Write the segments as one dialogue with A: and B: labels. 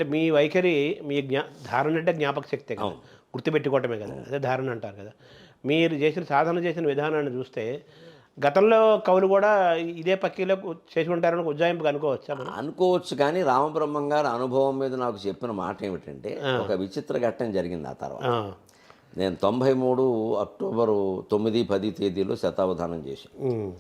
A: అంటే మీ వైఖరి మీ ధారణ అంటే జ్ఞాపక శక్తే కదా,
B: అవును.
A: గుర్తుపెట్టుకోవటమే కదా, అదే ధారణ అంటారు కదా. మీరు చేసిన సాధన చేసిన విధానాన్ని చూస్తే గతంలో కవులు కూడా ఇదే పక్కీలో చేసి ఉంటారని ఉజ్జాయింపుగా అనుకోవచ్చా మనం?
B: అనుకోవచ్చు కానీ రామబ్రహ్మం గారి అనుభవం మీద నాకు చెప్పిన మాట ఏమిటంటే,
A: ఆ.
B: ఒక విచిత్ర ఘట్టం జరిగింది ఆ తర్వాత.
A: ఆ.
B: నేను 93 అక్టోబరు 9, 10 తేదీలో శతావధానం చేశాను.
A: ఉమ్.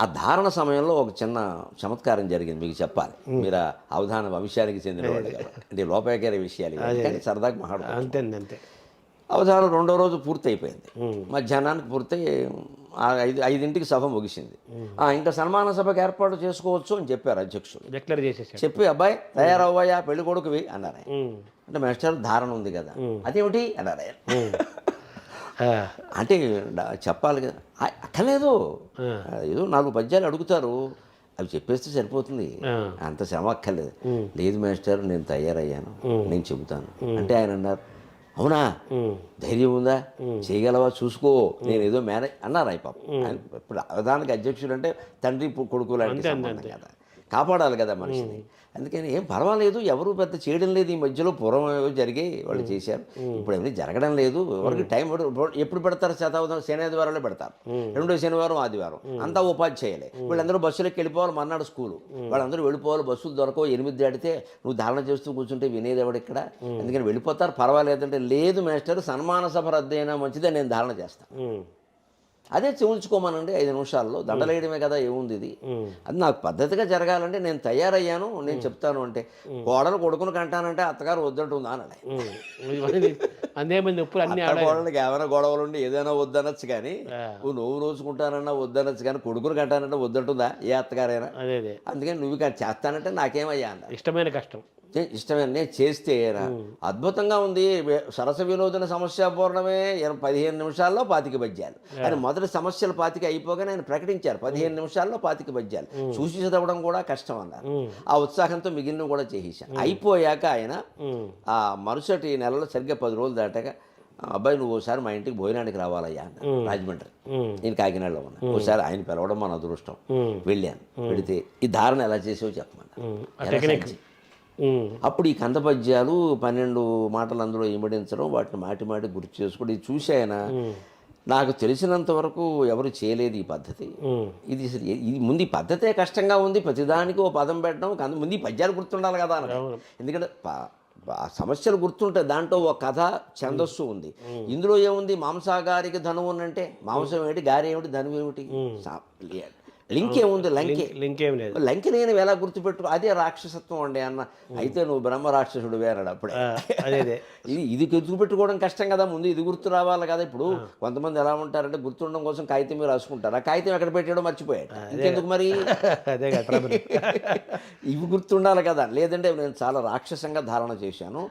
B: ఆ ధారణ సమయంలో ఒక చిన్న చమత్కారం జరిగింది, మీకు చెప్పాలి. మీరు ఆ అవధాన వంశానికి చెందినవాడు కాబట్టి, అంటే లోపాయకారి విషయాలు ఇవి. కానీ సరదాగా మాట్లాడుకోవచ్చు.
A: అంతే అంతే.
B: అవధానం 2వ రోజు పూర్తయిపోయింది. మధ్యాహ్నానికి పూర్తయి 5ంటికి సభ ముగిసింది. ఇంకా సన్మాన సభకు ఏర్పాటు చేసుకోవచ్చు అని చెప్పారు అధ్యక్షుడు.
A: డిక్లేర్ చేసేసాడు.
B: చెప్పి అబ్బాయి తయారవ్వయ్యా పెళ్లి కొడుకువి అన్నారు ఆయన. అంటే మాస్టర్ ధారణ ఉంది కదా, అదేమిటి అన్నారు ఆయన. అంటే చెప్పాలి కదా, అక్కర్లేదు, ఏదో 4 పద్యాలు అడుగుతారు, అవి చెప్పేస్తే సరిపోతుంది, అంత శ్రమ అక్కర్లేదు. లేదు మాస్టర్ నేను తయారయ్యాను, నేను చెబుతాను అంటే ఆయన అన్నారు, అవునా, ధైర్యం ఉందా, చేయగలవా చూసుకో, నేను ఏదో మేనేజ్ అన్నారు. అయ్యి పాపం ఆయన ఇప్పుడు అవధానికి అధ్యక్షుడు అంటే తండ్రి కొడుకు లాంటి సంబంధం కదా, కాపాడాలి కదా మనిషిని. అందుకని ఏం పర్వాలేదు, ఎవరు పెద్ద చేయడం లేదు. ఈ మధ్యలో పూర్వం ఏవో జరిగాయి, వాళ్ళు చేశారు, ఇప్పుడు ఏమీ జరగడం లేదు. ఎవరికి టైం ఎప్పుడు పెడతారు శతావధానం? శనివారాలే పెడతారు, 2వ శనివారం ఆదివారం, అంతా ఉపాధ్యాయులే. వీళ్ళందరూ బస్సులోకి వెళ్ళిపోవాలి, మర్నాడు స్కూలు, వాళ్ళందరూ వెళ్ళిపోవాలి, బస్సులు దొరకవు, 8 దాటితే నువ్వు ధారణ చేస్తూ కూర్చుంటే వినేది ఎవడు ఇక్కడ, అందుకని వెళ్ళిపోతారు, పర్వాలేదంటే లేదు మాస్టర్ సన్మాన సభ రద్దు అయినా మంచిదే, నేను ధారణ చేస్తాను. అదే చెవుల్చుకోమనండి 5 నిమిషాల్లో, దండలేయడమే కదా, ఏముంది ఇది. అది నాకు పద్ధతిగా జరగాలంటే నేను తయారయ్యాను, నేను చెప్తాను అంటే, కోడలు కొడుకును కంటానంటే అత్తగారు వద్దంటుందా అని కోడలకి ఏమైనా గొడవలు ఉండి ఏదైనా వద్దనొచ్చు కానీ, నువ్వు రోజుకుంటానన్నా వద్దనొచ్చు కానీ, కొడుకును కంటానంటే వద్దంటుందా ఏ అత్తగారైనా? అందుకని నువ్వు చేస్తానంటే నాకేమయ్యా అన్న,
A: ఇష్టమైన కష్టం,
B: ఇష్టమైన చేస్తే అద్భుతంగా ఉంది. సరస వినోదన సమస్యాపూర్ణమే 15 నిమిషాల్లో 25 పద్యాలు. ఆయన మొదటి సమస్యలు 25 అయిపోగానే ఆయన ప్రకటించారు 15 నిమిషాల్లో 25 పద్యాలు. చూసి చదవడం కూడా కష్టం అన్నారు. ఆ ఉత్సాహంతో మిగిలిన కూడా చేసేసాను. అయిపోయాక ఆయన ఆ మరుసటి నెలలో సరిగ్గా 10 రోజులు దాటాక, అబ్బాయి నువ్వు ఒకసారి మా ఇంటికి భోజనానికి రావాలయ్యా అన్న, రాజమండ్రి, నేను కాకినాడలో ఉన్నా. ఒకసారి ఆయన పిలవడం మన అదృష్టం. వెళ్ళాను. వెళితే ఈ ధారణ ఎలా చేసావో చెప్పమన్నా. అప్పుడు ఈ కంద పద్యాలు 12 మాటలు అందులో ఇమిడించడం, వాటిని మాటి మాటి గుర్తు చేసుకోవడం, ఇది చూసి ఆయన, నాకు తెలిసినంత వరకు ఎవరు చేయలేదు ఈ పద్ధతి. ఇది ముందు ఈ పద్ధతే కష్టంగా ఉంది, ప్రతిదానికి ఓ పదం పెట్టడం, ముందు ఈ పద్యాలు గుర్తుండాలి కదా అని. ఎందుకంటే సమస్యలు గుర్తుంటాయి, దాంట్లో ఒక కథ ఛందస్సు ఉంది. ఇందులో ఏముంది, మాంసాగారికి ధనువు అంటే మాంసం ఏమిటి, గారి ఏమిటి, ధనువు ఏమిటి, లింక్ ఏముంది, లంకి నేను ఎలా గుర్తుపెట్టుకో, అదే రాక్షసత్వం అండి అన్న. అయితే నువ్వు బ్రహ్మ రాక్షసుడు వేరాడు అప్పుడే. ఇది గుర్తుపెట్టుకోవడం కష్టం కదా, ముందు ఇది గుర్తు రావాలి కదా. ఇప్పుడు కొంతమంది ఎలా ఉంటారంటే గుర్తుండడం కోసం కాగితం మీద రాసుకుంటారు, ఆ కాగితం ఎక్కడ పెట్టాడో మర్చిపోయాడు, ఇంకెందుకు మరి ఇవి గుర్తుండాలి కదా. లేదంటే నేను చాలా రాక్షసంగా ధారణ చేశాను,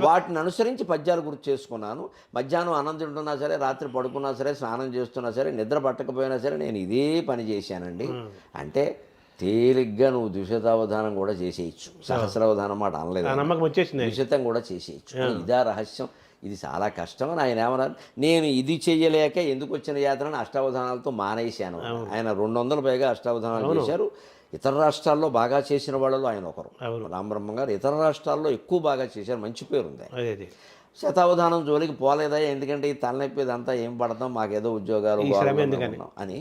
B: వాటిని అనుసరించి పద్యాలు గుర్తు చేసుకున్నాను. మధ్యాహ్నం అన్నం తింటున్నా సరే, రాత్రి పడుకున్నా సరే, స్నానం చేస్తున్నా సరే, నిద్ర పట్టకపోయినా సరే నేను ఇదే పని చేశానండి. అంటే తేలిగ్గా నువ్వు ద్విశతావధానం కూడా చేసేయచ్చు, సహస్రావధానం మాట అనలేదు, ద్విశతం కూడా చేసేయచ్చు. ఇదా రహస్యం, ఇది చాలా కష్టం అని ఆయన ఏమన్నారు. నేను ఇది చెయ్యలేక ఎందుకు వచ్చిన యాత్రని అష్టావధానాలతో మానేశాను. ఆయన 200 పైగా అష్టావధానాలు చేశారు. ఇతర రాష్ట్రాల్లో బాగా చేసిన వాళ్ళలో ఆయన ఒకరు. రామబ్రహ్మం గారు ఇతర రాష్ట్రాల్లో ఎక్కువ బాగా చేశారు, మంచి పేరుంది. శతావధానం జోలికి పోలేదా, ఎందుకంటే ఈ తలనొప్పి ఇదంతా ఏం పడతాం, మాకేదో ఉద్యోగాలు అని.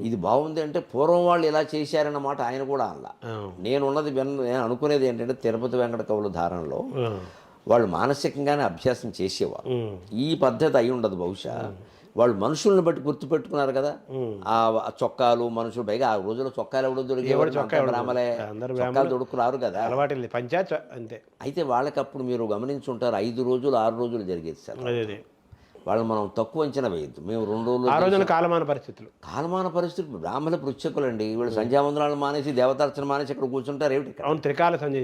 B: ఇది బాగుంది అంటే పూర్వం వాళ్ళు ఇలా చేశారన్నమాట ఆయన కూడా అలా. నేను అనుకునేది ఏంటంటే, తిరుపతి వెంకట కవుల ధారణలో వాళ్ళు మానసికంగానే అభ్యాసం చేసేవారు. ఈ పద్ధతి అయి ఉండదు బహుశా. వాళ్ళు మనుషుల్ని బట్టి గుర్తుపెట్టుకున్నారు కదా, ఆ చొక్కాలు మనుషులు, పైగా ఆ రోజుల్లో చొక్కాలు ఎవడో దొరికేవాడు, చొక్కాలు దొడుకురారు కదా, అయితే వాళ్ళకి అప్పుడు మీరు గమనించుంటారు 5 రోజులు 6 రోజులు జరిగేది సార్. వాళ్ళని మనం తక్కువ అంచనా వేయద్దు. మేము 2 రోజులు కాలమాన పరిస్థితులు బ్రాహ్మణ పృచ్ఛకులండి. వీళ్ళు సంధ్యావందనాలు మానేసి దేవతార్చన మానేసి ఇక్కడ కూర్చుంటారు, ఏమిటి త్రికాల సంధ్య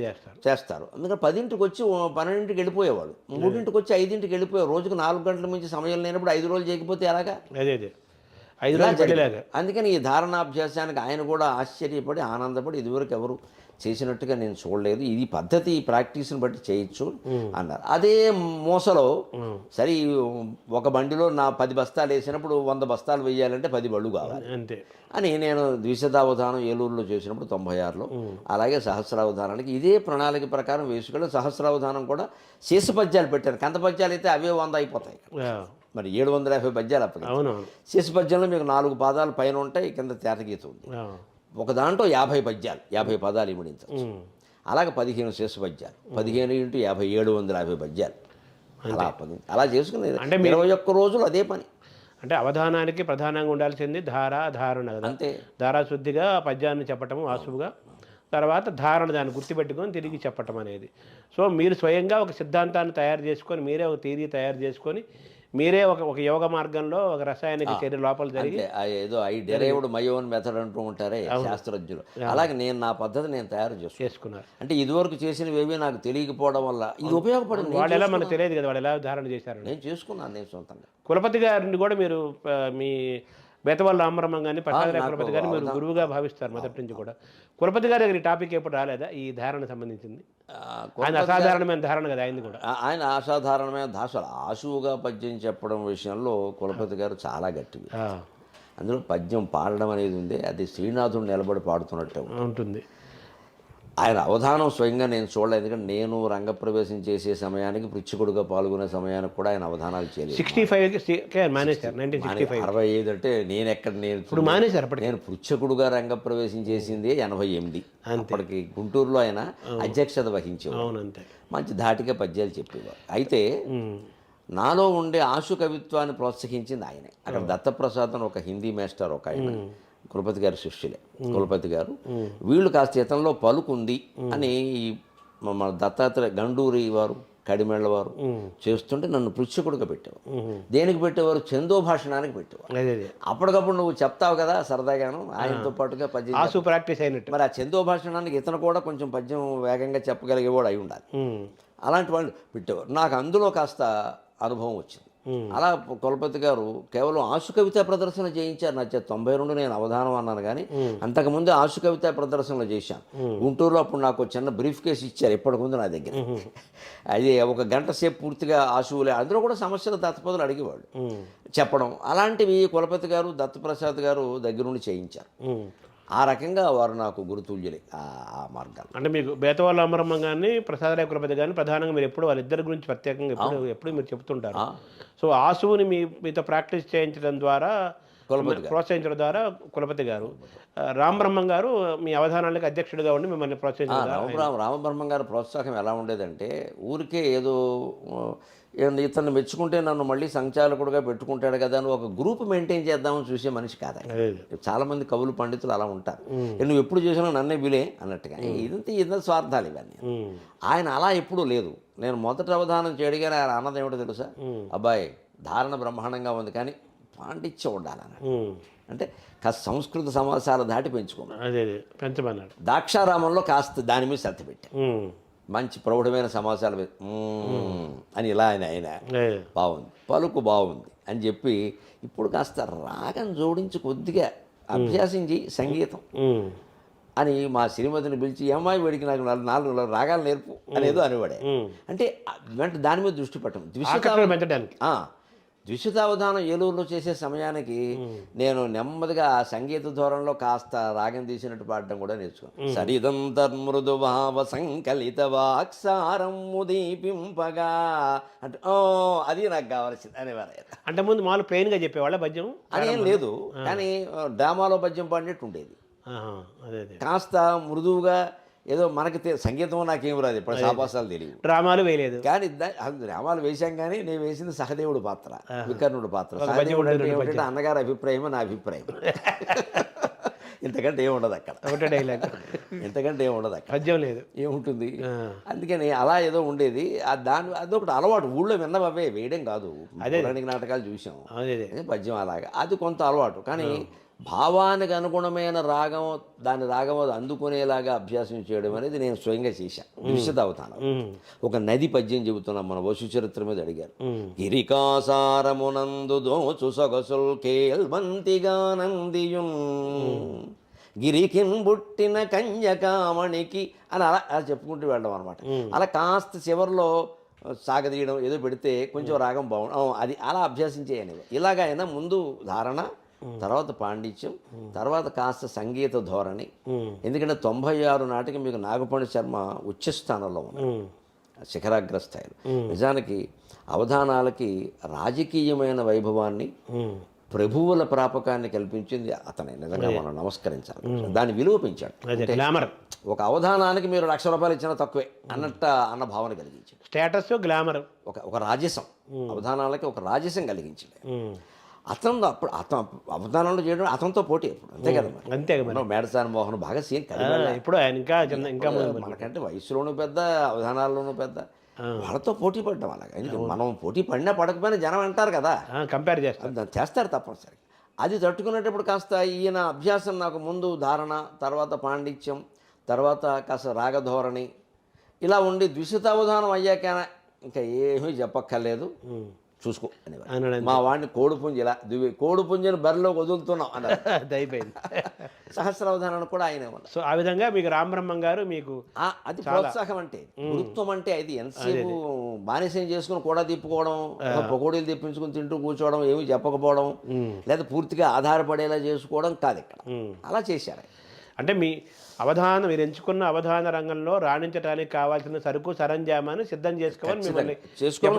B: చేస్తారు. అందుకని 10ంటికి వచ్చి 12ంటికి వెళ్ళిపోయేవాడు, 3ంటికి వచ్చి 5ంటికి వెళ్ళిపోయారు. రోజుకు 4 గంటల మించి సమయం లేనప్పుడు 5 రోజులు చేయకపోతే ఎలాగా? అందుకని ఈ ధారణాభ్యాసానికి ఆయన కూడా ఆశ్చర్యపడి ఆనందపడి, ఇదివరకు ఎవరు చేసినట్టుగా నేను చూడలేదు. ఇది పద్ధతి, ఈ ప్రాక్టీస్ని బట్టి చేయొచ్చు అన్నారు. అదే మోసలో సరే ఒక బండిలో నా 10 బస్తాలు వేసినప్పుడు 100 బస్తాలు వేయాలంటే 10 బళ్ళు కావాలి
A: అంతే
B: అని నేను ద్విశతావధానం ఏలూరులో చేసినప్పుడు 96లో, అలాగే సహస్రావధానానికి ఇదే ప్రణాళిక ప్రకారం వేసుకెళ్ళి సహస్రావధానం కూడా శేష పద్యాలు పెట్టాను. కంద పద్యాలు అయితే అవే 100 అయిపోతాయి. మరి 750 పద్యాలు అప్పటికి.
A: అవునవును.
B: శేష పద్యంలో మీకు 4 పాదాలు పైన ఉంటాయి, కింద తేటగీత ఉంది. ఒక దాంట్లో 50 పద్యాలు, 50 పదాలు ఇమిడించవచ్చు. అలాగే 15 శేష పద్యాలు, 15 × 50 750 పద్యాలు. అలా చేసుకుని అంటే 21 రోజులు అదే పని.
A: అంటే అవధానానికి ప్రధానంగా ఉండాల్సింది ధారణ కదా.
B: అంతే.
A: ధారాశుద్ధిగా పద్యాన్ని చెప్పటం ఆసువుగా, తర్వాత ధారణ దాన్ని గుర్తుపెట్టుకొని తిరిగి చెప్పటం అనేది. సో మీరు స్వయంగా ఒక సిద్ధాంతాన్ని తయారు చేసుకొని, మీరే ఒక థియరీ తయారు చేసుకొని, మీరే ఒక యోగ మార్గంలో ఒక రసాయనిక చర్య లోపల జరిగి
B: ఏదో I derived my own method అంటూ ఉంటారే శాస్త్రజ్ఞులు, అలాగే నేను నా పద్ధతి నేను తయారు చేసుకున్నాను. అంటే ఇదివరకు చేసినవి నాకు తెలియకపోవడం వల్ల ఇది ఉపయోగపడింది.
A: వాడు ఎలా మనకు తెలియదు కదా, వాడు ఎలా ధారణ చేశారు.
B: నేను చేసుకున్నాను నేను సొంతంగా.
A: కులపతి గారిని కూడా మీరు మీ బేతవల్ల రామబ్రహ్మం కానీ ప్రసాదరాయ కులపతి గారిని మీరు గురువుగా భావిస్తారు మొదటి నుంచి కూడా. కులపతి గారి దగ్గర ఈ టాపిక్ ఎప్పుడు రాలేదా, ఈ ధారణ సంబంధించింది? ఆయన అసాధారణమైన ధారణ కదా ఆయనది కూడా.
B: ఆయన అసాధారణమైన అసలు ఆశువుగా పద్యం చెప్పడం విషయంలో కులపతి గారు చాలా గట్టివి. అందులో పద్యం పాడడం అనేది ఉంది, అది శ్రీనాథుడు నిలబడి పాడుతున్నట్టే
A: ఉంటుంది.
B: ఆయన అవధానం స్వయంగా నేను చూడలేదు, ఎందుకంటే నేను రంగప్రవేశం చేసే సమయానికి పృచ్ఛకుడుగా పాల్గొనే సమయానికి కూడా ఆయన అవధానాలు చేయలేదు. 65 అంటే నేను పృచ్ఛకుడుగా రంగప్రవేశం చేసింది 88. అప్పటికి గుంటూరులో ఆయన అధ్యక్షత వహించేవారు. మంచి ధాటిగా పద్యాలు చెప్పేవారు. అయితే నాలో ఉండే ఆశు కవిత్వాన్ని ప్రోత్సహించింది ఆయనే. అక్కడ దత్తప్రసాద్ అని ఒక హిందీ మాస్టర్ ఒక ఆయన, కులపతి గారి శిష్యులే. కులపతి గారు వీళ్ళు కాస్త ఇతనిలో పలుకుంది అని మన దత్తాత్రేయ గండూరి వారు, కడిమెళ్ళ వారు చేస్తుంటే నన్ను పృచ్ఛకుడుగా పెట్టేవారు. దేనికి పెట్టేవారు? చందోభాషణానికి పెట్టేవారు. అప్పటికప్పుడు నువ్వు చెప్తావు కదా సరదాగాను, ఆయనతో పాటుగా పద్యం
A: ప్రాక్టీస్ అయినట్టు.
B: మరి ఆ చందోభాషణానికి ఇతను కూడా కొంచెం పద్యం వేగంగా చెప్పగలిగేవాడు అయి ఉండాలి. అలాంటి వాళ్ళు పెట్టేవారు. నాకు అందులో కాస్త అనుభవం వచ్చింది. అలా కులపతి గారు కేవలం ఆశు కవితా ప్రదర్శన చేయించారు. నా 92 నేను అవధానం అన్నాను, కానీ అంతకుముందు ఆశు కవితా ప్రదర్శనలు చేశాను గుంటూరులో. అప్పుడు నాకు చిన్న బ్రీఫ్ కేసు ఇచ్చారు, ఎప్పటికుంది నా దగ్గర. అది 1 గంట సేపు పూర్తిగా ఆశువులే, అందులో కూడా సమస్యలు దత్తపదులు అడిగేవాళ్ళు చెప్పడం. అలాంటివి కులపతి గారు, దత్తప్రసాద్ గారు దగ్గరుండి చేయించారు. ఆ రకంగా వారు నాకు గురుతుల్యులే ఆ మార్గాలు.
A: అంటే మీకు బేతవల్ల రామబ్రహ్మం కానీ ప్రసాదరాయ కులపతి కానీ ప్రధానంగా మీరు ఎప్పుడు వాళ్ళిద్దరి గురించి ప్రత్యేకంగా ఎప్పుడు మీరు చెప్తుంటారు. సో ఆశువుని మీతో ప్రాక్టీస్ చేయించడం ద్వారా, ప్రోత్సహించడం ద్వారా కులపతి గారు, రామబ్రహ్మం గారు మీ అవధానాలకు అధ్యక్షుడిగా ఉండి మిమ్మల్ని ప్రోత్సహించారు.
B: రామబ్రహ్మం గారి ప్రోత్సాహం ఎలా ఉండేదంటే, ఊరికే ఏదో ఇతన్ని మెచ్చుకుంటే నన్ను మళ్ళీ సంచాలకుడుగా పెట్టుకుంటాడు కదా అని ఒక గ్రూప్ మెయింటైన్ చేద్దామని చూసే మనిషి కాదు. చాలామంది కవులు పండితులు అలా ఉంటారు, నువ్వు ఎప్పుడు చూసినా నన్నే బిలే అన్నట్టుగా. ఇదంతా స్వార్థాలు ఇవన్నీ. ఆయన అలా ఎప్పుడూ లేదు. నేను మొదట అవధానం చేయడిగానే ఆయన అన్నది ఏమిటో తెలుసా? అబ్బాయి ధారణ బ్రహ్మాండంగా ఉంది, కానీ పాండిత్యం ఉండాలని. అంటే కాస్త సంస్కృత సమాసాలు దాటి పెంచుకున్నాడు. దాక్షారామంలో కాస్త దాని మీద శ్రద్ధ పెట్టాను. మంచి ప్రౌఢమైన సమాసాలు అని ఇలా ఆయన బాగుంది, పలుకు బాగుంది అని చెప్పి, ఇప్పుడు కాస్త రాగం జోడించి కొద్దిగా అభ్యాసించి సంగీతం అని మా శ్రీమతిని పిలిచి, అమ్మాయి వీడికి నాకు 4 రాగాలు నేర్పు అనేదో అనేవాడే. అంటే దాని మీద దృష్టి పెట్టడం. ద్విశతావధానం ఏలూరులో చేసే సమయానికి నేను నెమ్మదిగా ఆ సంగీత ధోరణిలో కాస్త రాగం తీసినట్టు పాడడం కూడా నేర్చుకున్నాను. సరిదంతర్మృదు భావ సంకలిత వాక్సారం ఉదీపింపగా అంటే అది నాకు కావాల్సింది అనేవారు.
A: అంటే ముందు మామూలు ప్లెయిన్గా చెప్పేవాళ్ళ పద్యం
B: అదేం లేదు, కానీ డ్రామాలో పద్యం పాడినట్టు ఉండేది. కాస్త మృదువుగా ఏదో మనకి సంగీతం నాకేం రాదు, ఇప్పుడు సాపాసాలు తెలియదు,
A: డ్రామాలు వేయలేదు.
B: కానీ డ్రామాలు వేశాం, కానీ నేను వేసింది సహదేవుడు పాత్ర, వికర్ణుడు పాత్ర. సహదేవుడు అంటే ఏమిటంటే అన్నగారి అభిప్రాయం, నా అభిప్రాయం. ఇంతకంటే ఏముండదు అక్కడ, ఇంతకంటే ఏముండదు అక్కడ,
A: పద్యం లేదు,
B: ఏముంటుంది. అందుకని అలా ఏదో ఉండేది. అదొకటి అలవాటు, ఊళ్ళో విన్నవే వేయడం కాదు. పౌరాణిక నాటకాలు చూసాం, పద్యం అలాగా, అది కొంత అలవాటు. కానీ భావానికి అనుగుణమైన రాగం, దాని రాగం అందుకునేలాగా అభ్యాసం చేయడం అనేది నేను స్వయంగా చేశాను. ద్విశతావధానం ఒక నది పద్యం చెబుతున్నాం, మన వసు చరిత్ర మీద అడిగారు. గిరికాసారమునందు దోచు సొగసుల్ కేల్వంతిగా నందియున్ గిరికి బుట్టిన కన్యకామణికి అని అలా చెప్పుకుంటూ వెళ్ళడం అనమాట. అలా కాస్త చివరిలో సాగదీయడం ఏదో పెడితే కొంచెం రాగం బాగుండు, అది అలా అభ్యసించేయనివి. ఇలాగైనా ముందు ధారణ, తర్వాత పాండిత్యం, తర్వాత కాస్త సంగీత ధోరణి. ఎందుకంటే 96 నాటికి మీకు నాగపణి శర్మ ఉచ్చస్థానంలో ఉన్నాడు, శిఖరాగ్రస్థాయిలో. నిజానికి అవధానాలకి రాజకీయమైన వైభవాన్ని, ప్రభువుల ప్రాపకాన్ని కల్పించింది అతనే. నిజంగా మనం నమస్కరించాలి. దాని విలువ పెంచాడు.
A: గ్లామర్,
B: ఒక అవధానానికి మీరు ₹1,00,000 ఇచ్చినా తక్కువే అన్న భావన కలిగించాడు.
A: స్టేటస్, గ్లామర్,
B: ఒక రాజసం, అవధానాలకి ఒక రాజసం కలిగించాడు. అతను అవధానంలో చేయడం అతనితో పోటీ అప్పుడు, అంతే కదా.
A: అంతే
B: మేడసాని మోహన్ భగత్ సింగ్
A: ఇప్పుడు ఆయన ఇంకా
B: మనకంటే వయసులోనూ పెద్ద, అవధానాల్లోనూ పెద్ద, వాళ్ళతో పోటీ పడ్డాం. అలాగా మనం పోటీ పడినా పడకపోయినా జనం అంటారు కదా,
A: కంపేర్ చేస్తారు,
B: చేస్తారు తప్పనిసరి. అది తట్టుకునేటప్పుడు కాస్త ఈయన అభ్యాసం నాకు ముందు ధారణ, తర్వాత పాండిత్యం, తర్వాత కాస్త రాగధోరణి ఇలా ఉండి ద్విశతావధానం అయ్యాక ఇంకా ఏమీ చెప్పక్కర్లేదు, చూసుకో అనేవారు. మా వాడిని కోడిపుంజి ఇలా కోడిపుంజిని బరిలో వదులుతున్నాం అన్నారు.
A: అయిపోయింది.
B: సహస్రావధానాన్ని కూడా ఆయన.
A: సో ఆ విధంగా మీకు రామబ్రహ్మం గారు మీకు
B: అది ప్రోత్సాహం అంటే, గురుత్వం అంటే అది ఎంతసేపు బానిసం చేసుకుని కూడా తిప్పుకోవడం, పకోడీలు తెప్పించుకుని తింటూ కూర్చోవడం, ఏమీ చెప్పకపోవడం, లేదా పూర్తిగా ఆధారపడేలా చేసుకోవడం కాదు ఇక్కడ. అలా చేశారు.
A: అంటే మీ అవధానం, మీరు ఎంచుకున్న అవధాన రంగంలో రాణించడానికి కావాల్సిన సరుకు సరంజామాన్ని సిద్ధం చేసుకోవాలి, మిమ్మల్ని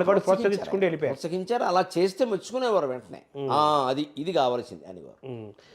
A: ప్రోత్సహించుకుంటూ వెళ్ళిపోయారు.
B: ప్రోత్సహించారు. అలా చేస్తే మెచ్చుకునేవారు వెంటనే, ఇది కావాల్సింది అనేవారు.